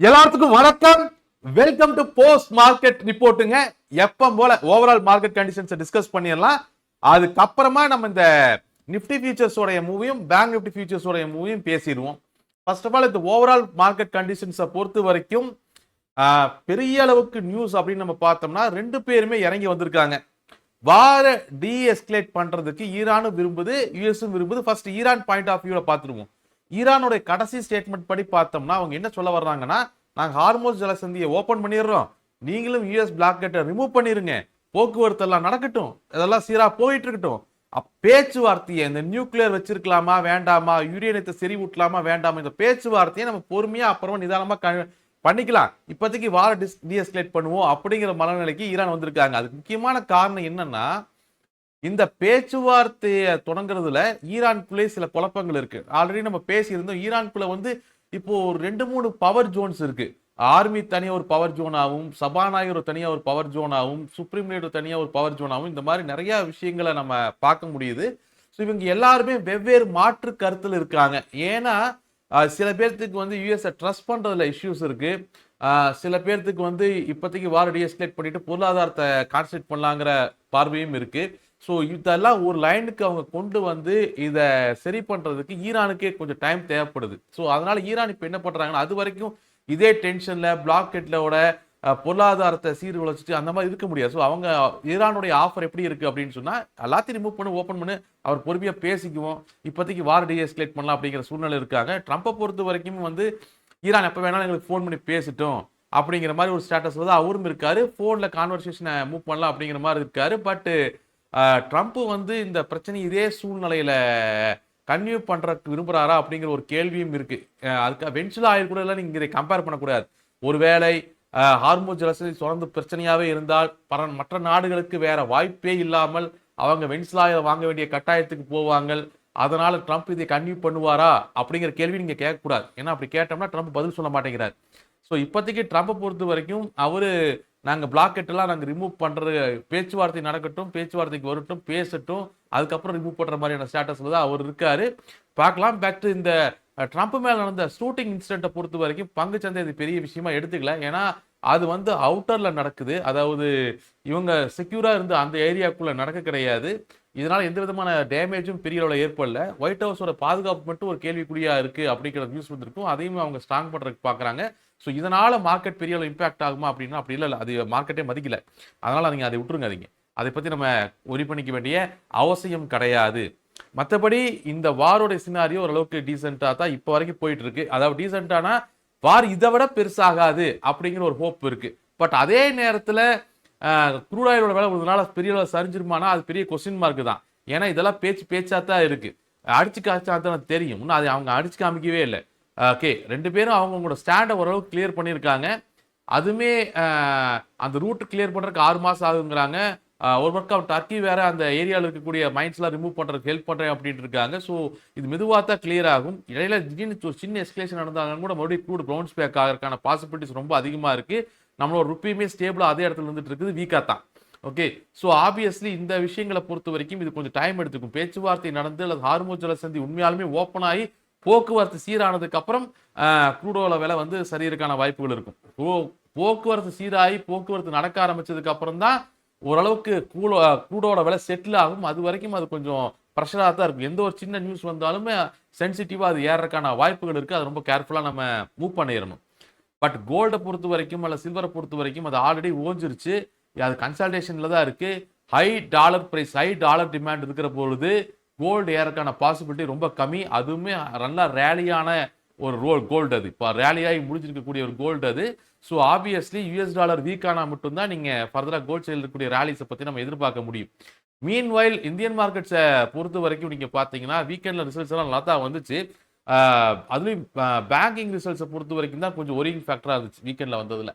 எல்லாத்துக்கும் வணக்கம். Welcome to post market ரிப்போர்ட்டுங்க. எப்பவும் போல ஓவரால் மார்க்கெட் கண்டிஷன்ஸ் டிஸ்கஸ் பண்ணிடலாம். அதுக்கப்புறமா நம்ம இந்த நிப்டி ஃபியூச்சர்ஸ் உடைய மூவியும் பேங்க் நிப்டி ஃபியூச்சர்ஸ் உடைய மூவியும் பேசிடுவோம். ஃபர்ஸ்ட் ஆஃப் ஆல் இந்த ஓவரால் மார்க்கெட் கண்டிஷன்ஸை பொறுத்த வரைக்கும் பெரிய அளவுக்கு நியூஸ் அப்படின்னு நம்ம பார்த்தோம்னா ரெண்டு பேருமே இறங்கி வந்திருக்காங்க. வார டீஎஸ்கலேட் பண்றதுக்கு ஈரானும் விரும்புது, யுஎஸும் விரும்புது. ஃபர்ஸ்ட் ஈரான் பாயிண்ட் ஆஃப் வியூல பார்த்துருவோம். ஈரானுடைய கடைசி ஸ்டேட்மெண்ட் படி பார்த்தோம்னா அவங்க என்ன சொல்ல வர்றாங்கன்னா, நாங்கள் ஹார்மோஸ் ஜலசந்தியை ஓபன் பண்ணிடுறோம், நீங்களும் யூஎஸ் பிளாக்கெட்டை ரிமூவ் பண்ணிருங்க, போக்குவரத்து எல்லாம் நடக்கட்டும், இதெல்லாம் சீரா போயிட்டு இருக்கட்டும். பேச்சுவார்த்தையை இந்த நியூக்ளியர் வச்சிருக்கலாமா வேண்டாமா, யுரேனியத்தை செறிவூட்டலாமா வேண்டாமா, இந்த பேச்சுவார்த்தையை நம்ம பொறுமையா அப்புறமா நிதானமா பண்ணிக்கலாம், இப்போதைக்கு வார டீஎஸ்கலேட் பண்ணுவோம் அப்படிங்கிற மனநிலைக்கு ஈரான் வந்திருக்காங்க. அதுக்கு முக்கியமான காரணம் என்னன்னா, இந்த பேச்சுவார்த்தையை தொடங்குறதுல ஈரானுக்குள்ளே சில குழப்பங்கள் இருக்கு. ஆல்ரெடி நம்ம பேசியிருந்தோம். ஈரானுக்குள்ள வந்து இப்போ 2-3 பவர் ஜோன்ஸ் இருக்கு. ஆர்மி தனியா ஒரு பவர் ஜோனாகவும், சபாநாயகர் தனியா ஒரு பவர் ஜோனாகவும், சுப்ரீம் லீடர் தனியா ஒரு பவர் ஜோனாகவும், இந்த மாதிரி நிறைய விஷயங்களை நம்ம பார்க்க முடியுது. ஸோ இவங்க எல்லாருமே வெவ்வேறு மாற்று கருத்துல இருக்காங்க. ஏன்னா சில பேர்த்துக்கு வந்து யூஎஸ் ட்ரஸ்ட் பண்றதுல இஷ்யூஸ் இருக்கு. சில பேர்த்துக்கு வந்து இப்போதைக்கு வார டீஎஸ்கலேட் பண்ணிட்டு பொருளாதாரத்தை கான்சன்ட்ரேட் பண்ணலாங்கிற பார்வையும் இருக்கு. ஸோ இதெல்லாம் ஒரு லைனுக்கு அவங்க கொண்டு வந்து இதை சரி பண்றதுக்கு ஈரானுக்கே கொஞ்சம் டைம் தேவைப்படுது. ஸோ அதனால ஈரான் இப்போ என்ன பண்றாங்கன்னா, அது வரைக்கும் இதே டென்ஷன்ல பிளாக்கெட்லோட பொருளாதாரத்தை சீர்குலைச்சிட்டு அந்த மாதிரி இருக்க முடியாது. ஸோ அவங்க ஈரானுடைய ஆஃபர் எப்படி இருக்கு அப்படின்னு சொன்னா, எல்லாத்தையும் ரிமூவ் பண்ணு, ஓப்பன் பண்ணு, அவர் பொறுமையா பேசிக்குவோம், இப்போதைக்கு வார டீஎஸ்கலேட் பண்ணலாம் அப்படிங்கிற சூழ்நிலை இருக்காங்க. ட்ரம்பை பொறுத்த வரைக்கும் வந்து ஈரான் எப்போ வேணாலும் எங்களுக்கு ஃபோன் பண்ணி பேசிட்டோம் அப்படிங்கிற மாதிரி ஒரு ஸ்டேட்டஸ்ல தான் அவரும் இருக்காரு. ஃபோன்ல கான்வர்சேஷனை மூவ் பண்ணலாம் அப்படிங்கிற மாதிரி இருக்காரு. பட் ட்ரம்ப் வந்து இந்த பிரச்சனை இதே சூழ்நிலையில கன்டினியூ பண்றதுக்கு விரும்புறாரா அப்படிங்கிற ஒரு கேள்வியும் இருக்கு. அதுக்கு வென்ச்சுலா ஆயில் கூட எல்லாம் நீங்க இதை கம்பேர் பண்ணக்கூடாது. ஒருவேளை ஹார்மோஸ் ஜலசந்தி தொடர்ந்து பிரச்சனையாவே இருந்தால் மற்ற நாடுகளுக்கு வேற வாய்ப்பே இல்லாமல் அவங்க வென்சுலாயில வாங்க வேண்டிய கட்டாயத்துக்கு போவாங்க. அதனால ட்ரம்ப் இதை கன்டினியூ பண்ணுவாரா அப்படிங்கிற கேள்வி நீங்க கேட்கக்கூடாது. ஏன்னா அப்படி கேட்டோம்னா ட்ரம்ப் பதில் சொல்ல மாட்டேங்கிறார். ஸோ இப்போதைக்கு ட்ரம்ப்பை பொறுத்த வரைக்கும் அவரு நாங்கள் பிளாக்கெட் எல்லாம் நாங்கள் ரிமூவ் பண்றது, பேச்சுவார்த்தை நடக்கட்டும், பேச்சுவார்த்தைக்கு வரட்டும், பேசட்டும், அதுக்கப்புறம் ரிமூவ் பண்ற மாதிரியான ஸ்டேட்டஸ்ல தான் அவர் இருக்காரு. பார்க்கலாம். பேக் டு இந்த ட்ரம்ப் மேல நடந்த ஷூட்டிங் இன்சிடென்ட்டை பொறுத்த வரைக்கும் பங்கு சந்தை இது பெரிய விஷயமா எடுத்துக்கல. ஏன்னா அது வந்து அவுட்டர்ல நடக்குது. அதாவது இவங்க செக்யூரா இருந்து அந்த ஏரியாக்குள்ள நடக்க கிடையாது. இதனால எந்த விதமான டேமேஜும் பெரிய அளவில் ஏற்படல. ஒயிட் ஹவுஸோட பாதுகாப்பு மட்டும் ஒரு கேள்விக்குறியா இருக்கு அப்படிங்கிற நியூஸ் வந்திருக்கும். அதையும் அவங்க ஸ்ட்ராங் பண்றதுக்கு பாக்குறாங்க. ஸோ இதனால மார்க்கெட் பெரிய அளவு இம்பாக்ட் ஆகுமா அப்படின்னா அப்படி இல்லை. அது மார்க்கெட்டே மதிக்கல. அதனால நீங்க அதை விட்டுருங்க. அதை பத்தி நம்ம ஒரி பண்ணிக்க வேண்டிய அவசியம் கிடையாது. மற்றபடி இந்த வாரோட சினாரியோ ஓரளவுக்கு டீசெண்டா தான் இப்போ வரைக்கும் போயிட்டு இருக்கு. அதாவது டீசெண்டானா வார் இதை விட பெருசாகாது அப்படிங்கிற ஒரு ஹோப் இருக்கு. பட் அதே நேரத்துல க்ரூட் ஆயிலோட விலை ஒரு நாள் பெரிய அளவு சரிஞ்சிருமானா அது பெரிய கொஸ்டின் மார்க் தான். ஏன்னா இதெல்லாம் பேச்சா தான் இருக்கு. அடிச்சு காய்ச்சா தான் தெரியும். இன்னும் அதை அவங்க அடிச்சு காமிக்கவே இல்லை. ஓகே, ரெண்டு பேரும் அவங்களோட ஸ்டாண்டை ஓரளவுக்கு கிளியர் பண்ணியிருக்காங்க. அதுவுமே அந்த ரூட் கிளியர் பண்றதுக்கு 6 மாசம் ஆகுங்கிறாங்க. ஒரு பக்கம் டர்க்கி வேற அந்த ஏரியாவில் இருக்கக்கூடிய மைண்ட்ஸ்லாம் ரிமூவ் பண்றதுக்கு ஹெல்ப் பண்றேன் அப்படின்ட்டு இருக்காங்க. ஸோ இது மெதுவாக தான் கிளியர் ஆகும். இடையில திடீர்னு ஒரு சின்ன எஸ்கலேஷன் நடந்தாங்கன்னு கூட மறுபடியும் க்ரூட் பவுன்ஸ் பேக் ஆகிறதுக்கான பாசிபிலிட்டிஸ் ரொம்ப அதிகமா இருக்கு. நம்மளோட ருப்பியுமே ஸ்டேபிளா அதே இடத்துல இருந்துட்டு இருக்குது, வீக்கா தான். ஓகே, ஸோ ஆப்வியஸ்லி இந்த விஷயங்களை பொறுத்த வரைக்கும் இது கொஞ்சம் டைம் எடுத்துக்கும். பேச்சுவார்த்தை நடந்து அல்லது ஹார்மோஸ் ஜலசந்தி உண்மையாலுமே ஓப்பன் ஆகி போக்குவரத்து சீரானதுக்கு அப்புறம் க்ரூடோல விலை வந்து சரியறதுக்கான வாய்ப்புகள் இருக்கும். போக்குவரத்து சீராகி போக்குவரத்து நடக்க ஆரம்பிச்சதுக்கு அப்புறம் தான் ஓரளவுக்கு க்ரூடோட விலை செட்டில் ஆகும். அது வரைக்கும் அது கொஞ்சம் ப்ரெஷராக தான் இருக்கும். எந்த ஒரு சின்ன நியூஸ் வந்தாலுமே சென்சிட்டிவா அது ஏறதுக்கான வாய்ப்புகள் இருக்கு. அது ரொம்ப கேர்ஃபுல்லா நம்ம மூவ் பண்ணிடணும். பட் கோல்டை பொறுத்த வரைக்கும் அல்ல சில்வரை பொறுத்த வரைக்கும் அது ஆல்ரெடி ஓஞ்சிருச்சு. அது கன்சல்டேஷன்ல தான் இருக்கு. High dollar price, high dollar demand இருக்கிற பொழுது கோல்டு ஏறக்கான பாசிபிலிட்டி ரொம்ப கம்மி. அதுவுமே நல்லா ரேலியான ஒரு கோல்டு. அது இப்போ ரேலியாகி முடிஞ்சிருக்கக்கூடிய ஒரு கோல்டு அது. So obviously US dollar week ஆனால் மட்டும்தான் நீங்க ஃபர்தரா கோல்ட் சைடில் இருக்கக்கூடிய ரேலிஸை பத்தி நம்ம எதிர்பார்க்க முடியும். மீன்வைல் இந்தியன் மார்க்கெட்ஸை பொறுத்த வரைக்கும் நீங்க பாத்தீங்கன்னா வீக்கெண்ட்ல ரிசல்ட்ஸ் எல்லாம் நல்லா தான் வந்துச்சு. அதுலயும் பேங்கிங் ரிசல்ட்ஸை பொறுத்த வரைக்கும் தான் கொஞ்சம் ஒரியிங் ஃபேக்டரா இருந்துச்சு வீக்கெண்ட்ல வந்ததுல.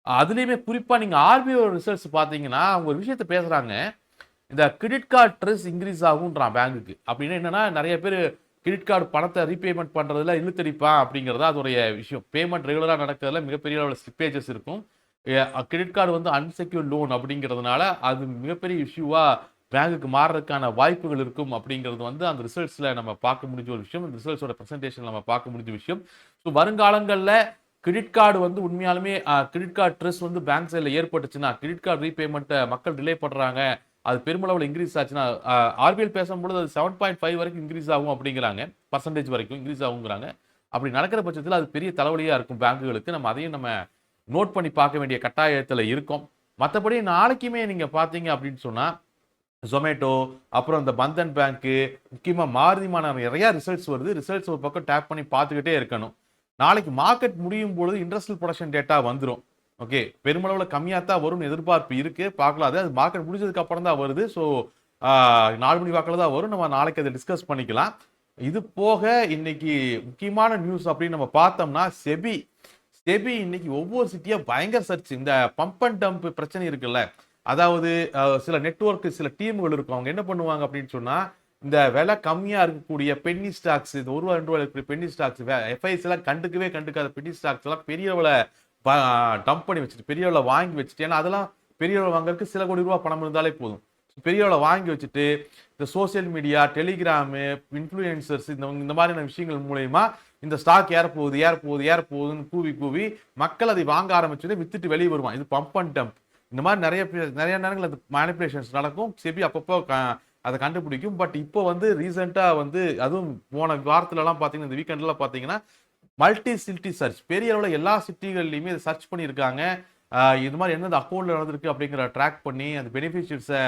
அதுலயுமே குறிப்பா நீங்க ஆர்பிஐ ரிசல்ட்ஸ் பாத்தீங்கன்னா அவங்க ஒரு விஷயத்த பேசுறாங்க. இந்த கிரெடிட் கார்டு ட்ரெஸ் இன்க்ரீஸ் ஆகும்ன்றான் பேங்குக்கு. அப்படின்னா என்னன்னா, நிறைய பேர் கிரெடிட் கார்டு பணத்தை ரீபேமெண்ட் பண்றதுல இழுத்தடிப்பான் அப்படிங்கிறதா அதோடைய விஷயம். பேமெண்ட் ரெகுலரா நடக்கிறதுல மிகப்பெரிய அளவில் ஸ்லிப்பேஜஸ் இருக்கும். கிரெடிட் கார்டு வந்து அன்செக்யூர்ட் லோன் அப்படிங்கிறதுனால அது மிகப்பெரிய இஷ்யூவா பேங்குக்கு மாறுறதுக்கான வாய்ப்புகள் இருக்கும் அப்படிங்கிறது வந்து அந்த ரிசல்ட்ஸ்ல நம்ம பார்க்க முடிஞ்ச ஒரு விஷயம். இந்த ரிசல்ட்ஸோட பிரசன்டேஷன் நம்ம பார்க்க முடிஞ்ச விஷயம். ஸோ வருங்காலங்களில் கிரெடிட் கார்டு வந்து உண்மையாலுமே கிரெடிட் கார்டு ட்ரெஸ் வந்து பேங்க் சைடில் ஏற்பட்டுச்சுன்னா, கிரெடிட் கார்டு ரீபேமெண்ட்டை மக்கள் டிலே பண்றாங்க, அது பெருமளவில் இன்க்ரீஸ் ஆச்சுன்னா, ஆர்பிஎல் பேசும்பொழுது அது 7.5 வரைக்கும் இன்க்ரீஸ் ஆகும் அப்படிங்கிறாங்க, பர்சன்டேஜ் வரைக்கும் இன்க்ரீஸ் ஆகுங்கிறாங்க. அப்படி நடக்கிற பட்சத்தில் அது பெரிய தலைவலியா இருக்கும் பேங்குகளுக்கு. நம்ம அதையும் நம்ம நோட் பண்ணி பார்க்க வேண்டிய கட்டாயத்தில் இருக்கோம். மற்றபடி நாளைக்குமே நீங்க பார்த்தீங்க அப்படின்னு சொன்னா, ஜொமேட்டோ, அப்புறம் இந்த பந்தன் பேங்க்கு, முக்கியமா மாருதிமான நிறைய ரிசல்ட்ஸ் வருது. ரிசல்ட்ஸ் ஒரு பக்கம் டேப் பண்ணி பார்த்துக்கிட்டே இருக்கணும். நாளைக்கு மார்க்கெட் முடியும் பொழுது இண்டஸ்ட்ரியல் ப்ரொடக்ஷன் டேட்டா வந்துரும். ஓகே. பெருமளவுல கம்மியா தான் வரும்னு எதிர்பார்ப்பு இருக்கு. பார்க்கலாம். அது மார்க்கெட் முடிஞ்சதுக்கு அப்புறம் தான் வருது. ஸோ 4 மணி வாக்குல தான் வரும். நம்ம நாளைக்கு அதை டிஸ்கஸ் பண்ணிக்கலாம். இது போக இன்னைக்கு முக்கியமான நியூஸ் அப்படின்னு நம்ம பார்த்தோம்னா, செபி இன்னைக்கு ஒவ்வொரு சிட்டியா பயங்கர சர்ச். இந்த பம்ப் அண்ட் டம்ப் பிரச்சனை இருக்குல்ல, அதாவது சில நெட்வொர்க், சில டீம்கள் இருக்கும். அவங்க என்ன பண்ணுவாங்க அப்படின்னு சொன்னா, இந்த விலை கம்மியா இருக்கக்கூடிய பென்னி ஸ்டாக்ஸ், இந்த ரூபா 2 ரூபாய் இருக்கிற பென்னி ஸ்டாக்ஸ், எஃப்ஐஎஸ் எல்லாம் கண்டுக்காத பென்னி ஸ்டாக்ஸ் எல்லாம் பெரிய அளவுல டம்ப் பண்ணி வச்சுட்டு, பெரிய அளவுல வாங்கி வச்சுட்டு, ஏன்னா அதெல்லாம் பெரிய அளவுல வாங்குறதுக்கு சில கோடி ரூபாய் பணம் இருந்தாலே போதும். பெரிய அளவுல வாங்கி வச்சுட்டு இந்த சோசியல் மீடியா, டெலிகிராமு, இன்ஃப்ளூயன்சர்ஸ் இந்த மாதிரியான விஷயங்கள் மூலயமா இந்த ஸ்டாக் ஏறப்போகுதுன்னு கூவி மக்கள் அதை வாங்க ஆரம்பிச்சதை வித்துட்டு வெளியே வருவான். இது பம்ப் அண்ட் டம்ப். இந்த மாதிரி நிறைய நேரங்கள் அது மேனிபுலேஷன்ஸ் நடக்கும். செபி அப்பப்போ அதை கண்டுபிடிக்கும். பட் இப்போ வந்து ரீசெண்டா வந்து அதுவும் போன வாரத்துல எல்லாம் பாத்தீங்கன்னா, இந்த வீக்கெண்ட்ல பாத்தீங்கன்னா மல்டி சிட்டி சர்ச், பெரிய அளவுல எல்லா சிட்டிகள்லையுமே இதை சர்ச் பண்ணியிருக்காங்க. இது மாதிரி என்னது அக்கௌண்ட்ல நடந்திருக்கு அப்படிங்கிற ட்ராக் பண்ணி அந்த பெனிஃபிஷியர்ஸை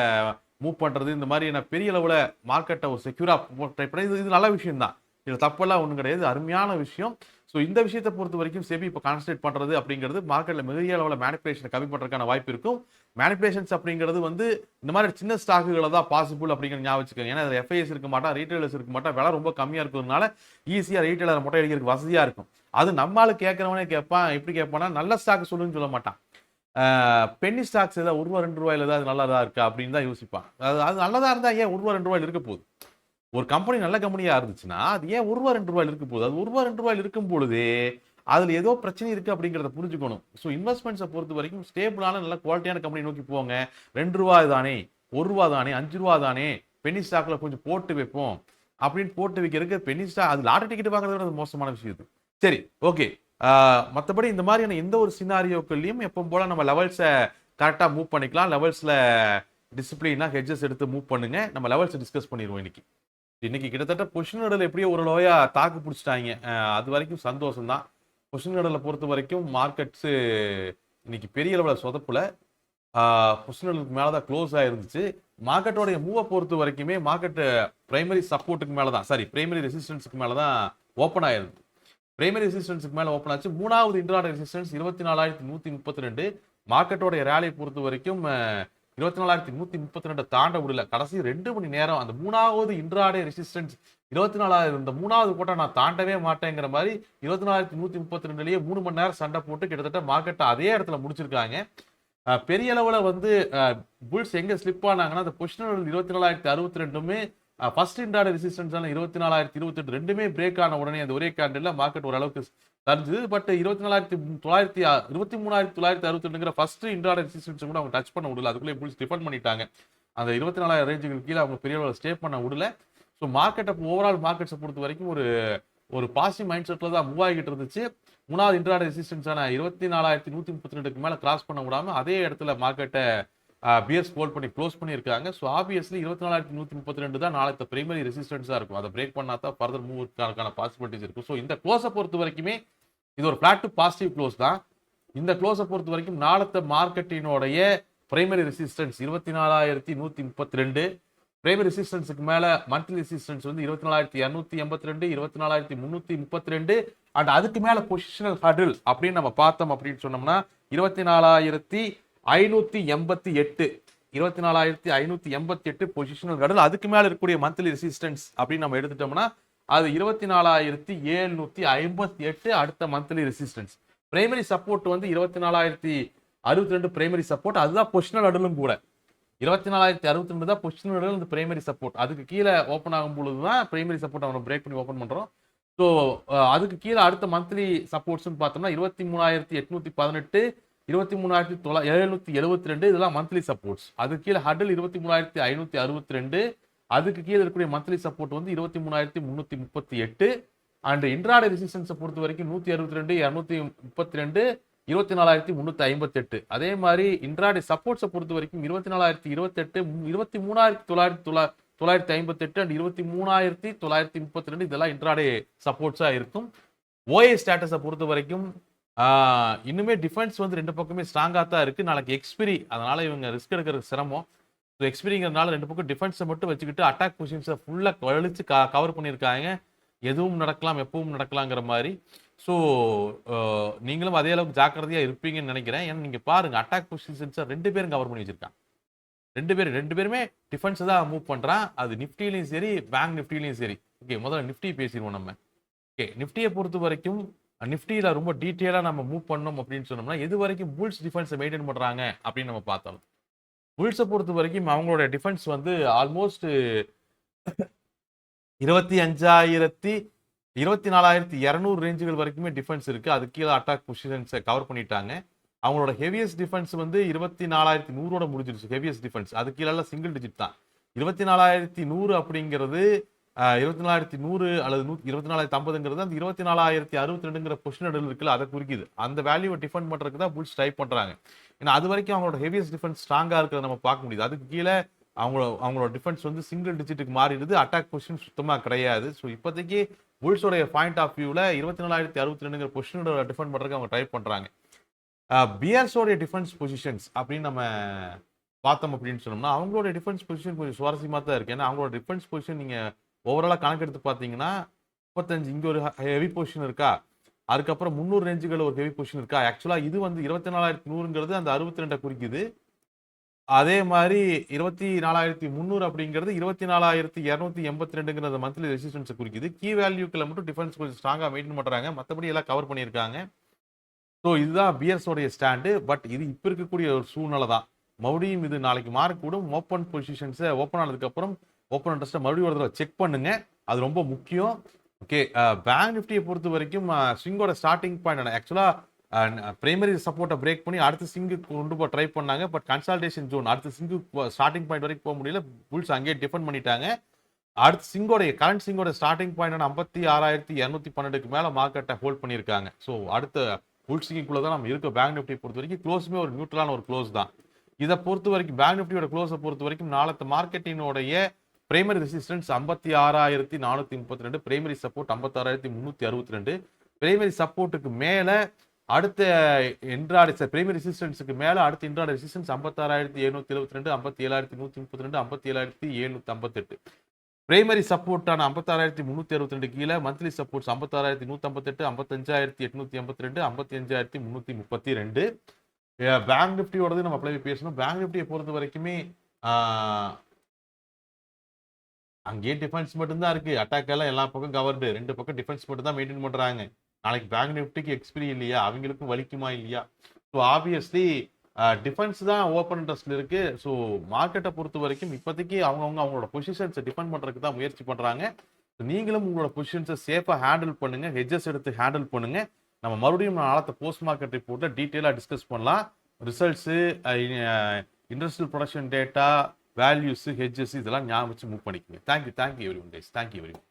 மூவ் பண்றது, இந்த மாதிரி பெரிய அளவுல மார்க்கெட்டை ஒரு செக்யூரா ட்ரை பண்ணி, இது நல்ல விஷயம் தான். இது தப்பெல்லாம் ஒன்றும் கிடையாது, அருமையான விஷயம். ஸோ இந்த விஷயத்தை பொறுத்த வரைக்கும் செபி இப்போ கான்சன்ட்ரேட் பண்றது அப்படிங்கிறது மார்க்கெட்ல மிக அளவில் மேனிபுலேஷனை கம்மி பண்றதுக்கான வாய்ப்பு இருக்கும். மேனிபுலேஷன்ஸ் அப்படிங்கிறது வந்து இந்த மாதிரி சின்ன ஸ்டாக்குகளை தான் பாசிபிள் அப்படிங்கிற ஞாபகம் வச்சுக்கோங்க. ஏன்னா எஃப்ஐஎஸ் இருக்க மாட்டா, ரீட்டைலர்ஸ் இருக்க மாட்டா, விலை ரொம்ப கம்மியா இருக்கிறதுனால ஈஸியா ரீட்டைலர் மொட்டை அடிக்கிறதுக்கு வசதியா இருக்கும். அது நம்மளால கேட்கறவனே கேட்பான். எப்படி கேட்பானா, நல்ல ஸ்டாக் சொல்லுன்னு சொல்ல மாட்டான். பென்னி ஸ்டாக்ஸ் ஏதாவது ரூபா 2 ரூபாயில ஏதாவது நல்லதா இருக்கா அப்படின்னு தான் யோசிப்பான். அது நல்லதா இருந்தா ஏன் ரூபா 2 ரூபாயில் இருக்க போகுது? ஒரு கம்பெனி நல்ல கம்பெனியா இருந்துச்சுன்னா அது ஏன் ரூபா 2 ரூபாயில் இருக்க போகுது? அது ரூபா 2 ரூபாயில் இருக்கும் பொழுதே அதுல ஏதோ பிரச்சனை இருக்கு அப்படிங்கிறத புரிஞ்சுக்கணும். ஸோ இன்வெஸ்ட்மெண்ட்ஸை பொறுத்த வரைக்கும் ஸ்டேபிளான நல்ல குவாலிட்டியான கம்பெனி நோக்கி போங்க. 2 ரூபாய் தானே, 1 ரூபா தானே, 5 ரூபா தானே, பென்னி ஸ்டாக்ல கொஞ்சம் போட்டு வைப்போம் அப்படின்னு போட்டு வைக்கிறதுக்கு பென்னி ஸ்டாக் அது லாட்டரி டிக்கெட் வாங்குறது மோசமான விஷயம் இது. சரி, ஓகே. மற்றபடி இந்த மாதிரியான எந்த ஒரு சினாரியோக்கள்லையும் எப்போ போல நம்ம லெவல்ஸை கரெக்டாக மூவ் பண்ணிக்கலாம். லெவல்ஸில் டிசிப்ளினா ஹெட்ஜஸ் எடுத்து மூவ் பண்ணுங்க. நம்ம லெவல்ஸை டிஸ்கஸ் பண்ணிடுவோம் இன்னைக்கு கிட்டத்தட்ட பொசிஷன் கடல் எப்படியோ ஒரு லோயா தாக்கு பிடிச்சிட்டாங்க. அது வரைக்கும் சந்தோஷம் தான். பொசிஷன் கடலை பொறுத்த வரைக்கும் மார்க்கெட்ஸு இன்னைக்கு பெரிய அளவில் சொதப்புல, பொசிஷன் கடலுக்கு மேலே தான் க்ளோஸ் ஆயிருந்துச்சு. மார்க்கெட்டோடைய மூவை பொறுத்த வரைக்குமே மார்க்கெட் பிரைமரி சப்போர்ட்டுக்கு மேலே தான், பிரைமரி ரெசிஸ்டன்ஸுக்கு மேலே தான் ஓப்பன் ஆயிருந்து. பிரைமரி ரெசிஸ்டன்ஸுக்கு மேலே ஓப்பன் ஆச்சு. மூணாவது இன்ட்ராடே ரெசிஸ்டன்ஸ் 24,132. மார்க்கெட்டோடைய ரேலியை பொறுத்த வரைக்கும் 24,132 தாண்ட விடல. கடைசி 2 மணி நேரம் அந்த மூணாவது இன்ட்ராடே ரெசிஸ்டன்ஸ் 24,000, இந்த மூணாவது போட்டா நான் தாண்டவே மாட்டேங்கிற மாதிரி 24,132லயே 3 மணி நேரம் சண்டை போட்டு கிட்டத்தட்ட மார்க்கெட்டை அதே இடத்துல முடிச்சிருக்காங்க. பெரிய அளவுல வந்து புல்ஸ் எங்க ஸ்லிப் ஆனாங்கன்னா, அந்த பொசிஷன் 24,062மே ஃபர்ஸ்ட் இன்ட்ராடே ரெசிஸ்டன்ஸ் 24,028 ரெண்டுமே பிரேக் ஆன உடனே அந்த ஒரே கேண்டில் மார்க்கெட் ஓரளவுக்கு தரிஞ்சுது. பட் 23,962 ஃபர்ஸ்ட் இன்ட்ராடே ரெசிஸ்டன்ஸ் கூட அவங்க டச் பண்ண விடல. அதுக்குள்ளே புல்ஸ் டிஃபெண்ட் பண்ணிட்டாங்க. அந்த 24,000 ரேஞ்சுக்கு கீழே அவங்க பெரிய அளவில் ஸ்டே பண்ண விடல. ஸோ மார்க்கெட்டை ஓவரால் மார்க்கெட்ஸை பொறுத்த வரைக்கும் ஒரு பாசிட்டிவ் மைண்ட் செட்டில் தான் மூவ் ஆகிட்டு இருந்துச்சு. மூணாவது இன்ட்ராடே ரெசிஸ்டன்ஸான 24,132க்கு மேலே கிராஸ் பண்ண விடாம அதே இடத்துல மார்க்கெட்டை பியர்ஸ் ஹோல்ட் பண்ணி க்ளோஸ் பண்ணியிருக்காங்க. ஸோ ஆப்வியஸ்லி 24,132 தான் நாளைக்கு பிரைமரி ரெசிஸ்டன்ஸாக இருக்கும். அதை பிரேக் பண்ணா தான் ஃபர்தர் மூவ்க்கான பாசிபிலிட்டிஸ் இருக்கும். ஸோ இந்த க்ளோஸை பொறுத்த வரைக்குமே இது ஒரு ஃபிளாட் டு பாசிட்டிவ் க்ளோஸ் தான். இந்த க்ளோஸை பொறுத்த வரைக்கும் நாளைத்த மார்க்கெட்டினுடைய பிரைமரி ரெசிஸ்டன்ஸ் 24,132, பிரைமரி ரெசிஸ்டன்ஸுக்கு மேல மந்த்லி ரெசிஸ்டன்ஸ் வந்து 24,282, 24,332 அண்ட் அதுக்கு மேல பொசிஷனல் ஹடில் அப்படின்னு நம்ம பார்த்தோம் அப்படின்னு சொன்னோம்னா 24,588, 24,588 பொசிஷனல் ஹடில். அதுக்கு மேல இருக்கக்கூடிய மந்த்லி ரெசிஸ்டன்ஸ் அப்படின்னு நம்ம எடுத்துட்டோம்னா அது 24,758 அடுத்த மந்த்லி ரெசிஸ்டன்ஸ். பிரைமரி சப்போர்ட் வந்து 24,062 பிரைமரி சப்போர்ட், அதுதான் பொசிஷனல் ஹடிலும் கூட. 24,062 தான் பொசிஷனல் ஹடில், இந்த பிரைமரி சப்போர்ட். அதுக்கு கீழே ஓப்பன் ஆகும் பொழுது தான் பிரைமரி சப்போர்ட் அவங்க பிரேக் பண்ணி ஓப்பன் பண்றோம். ஸோ அதுக்கு கீழே அடுத்த மந்த்லி சப்போர்ட்ஸ்னு பார்த்தோம்னா 23,818, 23,772 இதெல்லாம் மந்த்லி சப்போர்ட்ஸ். அதுக்கு கீழே ஹடில் 23,562, அதுக்கு கீழே இருக்கக்கூடிய மந்த்லி சப்போர்ட் வந்து 23,338. அண்ட் இன்ட்ராடே ரெசிஸ்டன்ஸை பொறுத்த வரைக்கும் 162, 232, 24,358. அதே மாதிரி இன்ட்ராடே சப்போர்ட்ஸை பொறுத்த வரைக்கும் 24,028, 23,958 அண்ட் 23,932. இதெல்லாம் இன்ட்ராடே சப்போர்ட்ஸா இருக்கும். ஓஏ ஸ்டேட்டஸை பொறுத்த வரைக்கும் இன்னுமே டிஃபென்ஸ் வந்து ரெண்டு பக்கமே ஸ்ட்ராங்கா தான் இருக்கு. நாளைக்கு எக்ஸ்பிரி, அதனால இவங்க ரிஸ்க் எடுக்கிறது சிரமம். ஸோ எக்ஸ்பிரிங்கிறதுனால ரெண்டு பக்கம் டிஃபென்ஸை மட்டும் வச்சுக்கிட்டு அட்டாக் பொசிஷன்ஸை ஃபுல்லாக கழிச்சு கவர் பண்ணியிருக்காங்க. எதுவும் நடக்கலாம், எப்பவும் நடக்கலாங்கிற மாதிரி. ஸோ நீங்களும் அதே அளவுக்கு ஜாக்கிரதையாக இருப்பீங்கன்னு நினைக்கிறேன். ஏன்னா நீங்கள் பாருங்க, அட்டாக் பொசிஷன்ஸை ரெண்டு பேரும் கவர் பண்ணி வச்சிருக்காங்க. ரெண்டு பேருமே டிஃபென்ஸை தான் மூவ் பண்ணுறான். அது நிஃப்டிலையும் சரி, பேங்க் நிஃப்டிலையும் சரி. ஓகே, முதல்ல நிஃப்டி பேசிடுவோம் நம்ம. ஓகே, நிஃப்டியை பொறுத்த வரைக்கும் நிஃப்டியில் ரொம்ப டீட்டெயிலாக நம்ம மூவ் பண்ணோம் அப்படின்னு சொன்னோம்னா, எது வரைக்கும் புல்ஸ் டிஃபென்ஸை மெயின்டைன் பண்ணுறாங்க அப்படின்னு நம்ம பார்த்தாலும், புல்ஸை பொறுத்த வரைக்கும் அவங்களோட டிஃபென்ஸ் வந்து ஆல்மோஸ்ட் 24,200 ரேஞ்சுகள் வரைக்குமே டிஃபென்ஸ் இருக்கு. அது கீழே அட்டாக் பொசிஷன்ஸை கவர் பண்ணிட்டாங்க. அவங்களோட ஹெவியஸ்ட் டிஃபென்ஸ் வந்து 24,100 முடிஞ்சிருச்சு. ஹெவியஸ்ட் டிஃபென்ஸ் அது கீழே சிங்கிள் டிஜிட் தான். 24,100 அப்படிங்கிறது 24,100 அல்லது 24,050ங்கிறது அந்த 24,062ங்கிற பொசிஷன் இருக்குல்ல, அதை குறிக்குது. அந்த வேல்யூவை டிஃபெண்ட் பண்றதுக்கு தான் புல்ஸ் ட்ரை பண்றாங்க. ஏன்னா அது வரைக்கும் அவங்களோட ஹெவியஸ்ட் டிஃபென்ஸ் ஸ்ட்ராங்கா இருக்கிறத நம்ம பார்க்க முடியுது. அதுக்கு கீழே அவங்களோட டிஃபென்ஸ் வந்து சிங்கிள் டிஜிட்டுக்கு மாறிடுது. அட்டாக் பொசிஷன் சுத்தமா கிடையாது. ஸோ இப்போதைக்கு புல்ஸோடைய பாயிண்ட் ஆஃப் வியூவில் 24,062ங்கிற பொசிஷனோட டிஃபெண்ட் பண்றதுக்கு அவங்க ட்ரை பண்றாங்க. பியர்ஸோடைய டிஃபென்ஸ் பொசிஷன்ஸ் அப்படின்னு நம்ம பார்த்தோம் அப்படின்னு சொன்னோம்னா, அவங்களோட டிஃபென்ஸ் பொசிஷன் கொஞ்சம் சுவாரஸ்யமாக தான் இருக்கு. ஏன்னா அவங்களோட டிஃபென்ஸ் பொசிஷன் நீங்க ஓவராலாக கணக்கெடுத்து பார்த்தீங்கன்னா 35 இங்கே ஒரு ஹெவி பொசிஷன் இருக்கா, அதுக்கப்புறம் 300 ரேஞ்சுகள் ஒரு ஹெவி பொசிஷன் இருக்கா. ஆக்சுவலாக இது வந்து 24,100ங்கிறது அந்த 62 குறிக்குது. அதே மாதிரி 24,300 அப்படிங்கிறது 24,282ங்கிறது மந்த்லி ரெசிஸ்டன்ஸை குறிக்குது. கீ வேல்யூக்களை மட்டும் டிஃபென்ஸ் கொஞ்சம் ஸ்ட்ராங்காக மெயின்டைன் பண்ணுறாங்க. மற்றபடி எல்லாம் கவர் பண்ணியிருக்காங்க. ஸோ இதுதான் பியர்ஸோடைய ஸ்டாண்டு. பட் இது இப்போ இருக்கக்கூடிய ஒரு சூழ்நிலை தான். மறுபடியும் இது நாளைக்கு மாறக்கூடும். ஓப்பன் பொசிஷன்ஸை ஓப்பன் ஆனதுக்கப்புறம் ஓப்பன் இன்ட்ரெஸ்ட்டை மறுபடியும் ஒரு தடவை செக் பண்ணுங்க. அது ரொம்ப முக்கியம். ஓகே, பேங்க் நிஃப்டியை பொறுத்த வரைக்கும் ஸ்விங்கோட ஸ்டார்டிங் பாயிண்ட் ஆக்சுவலாக பிரைமரி சப்போர்ட்டை பிரேக் பண்ணி அடுத்த சிங்கு கொண்டு போய் ட்ரை பண்ணாங்க. பட் கன்சால்டேஷன் ஜோன் அடுத்த சிங்கு ஸ்டார்டிங் பாயிண்ட் வரைக்கும் போக முடியல. புல்ஸ் அங்கேயே டிஃபெண்ட் பண்ணிட்டாங்க. அடுத்த கரண்ட் சிங்கோட ஸ்டார்டிங் பாயிண்ட் 56,212க்கு மேலே மார்க்கெட்டை ஹோல்ட் பண்ணியிருக்காங்க. ஸோ அடுத்த புல் சிங்குக்குள்ளே தான் நம்ம இருக்க. பேங்க் நிஃப்டியை பொறுத்த வரைக்கும் க்ளோஸுமே ஒரு நியூட்ரலான ஒரு க்ளோஸ் தான். இதை பொறுத்த வரைக்கும் பேங்க் நிஃப்டியோட க்ளோஸை பொறுத்த வரைக்கும் நாளத்த மார்க்கெட்டினுடைய primary resistance 56,432, primary support 56,362. Primary சப்போர்ட்டுக்கு மேலே அடுத்த இன்ட்ராடே பிரைமரி ரெசிஸ்டன்ஸுக்கு மேலே அடுத்த இன்ட்ராடே ரெசிஸ்டன்ஸ் 56,772, 57,132, 57,758. பிரைமரி சப்போர்ட்டான 56,362 கீழே மந்த்லி சப்போர்ட்ஸ் 56,158, 55,882, 55,332. பேங்க் நிஃப்டியோடது நம்ம அப்படியே பேசணும். பேங்க் நிஃப்டியை பொறுத்த வரைக்குமே அங்கேயே டிஃபென்ஸ் மட்டும்தான் இருக்கு. அட்டாக் எல்லாம் எல்லா பக்கம் கவர்டு. ரெண்டு பக்கம் டிஃபென்ஸ் மட்டும் தான் மெயின்டைன் பண்றாங்க. நாளைக்கு பேங்க் நிஃப்டிக்கு எக்ஸ்பிரி இல்லையா, அவங்களுக்கும் வலிக்குமா இல்லையா? ஸோ ஆப்வியஸ்லி டிஃபென்ஸ் தான் ஓப்பன் இன்ட்ரெஸ்ட்ல இருக்கு. ஸோ மார்க்கெட்டை பொறுத்த வரைக்கும் இப்போதைக்கு அவங்களோட பொசிஷன்ஸை டிஃபெண்ட் பண்றதுக்கு தான் முயற்சி பண்றாங்க. நீங்களும் உங்களோட பொசிஷன்ஸை சேஃபாக ஹேண்டில் பண்ணுங்க, ஹெட்ஜஸ் எடுத்து ஹேண்டில் பண்ணுங்க. நம்ம மறுபடியும் நாளத்த போஸ்ட் மார்க்கெட் ரிப்போர்ட்ல டீட்டெயிலாக டிஸ்கஸ் பண்ணலாம். Results, industrial production data, values, hedges இதெல்லாம் ஞாபகம் வச்சு மூவ் பண்ணிக்கோங்க. Thank you every one guys. Thank you very much.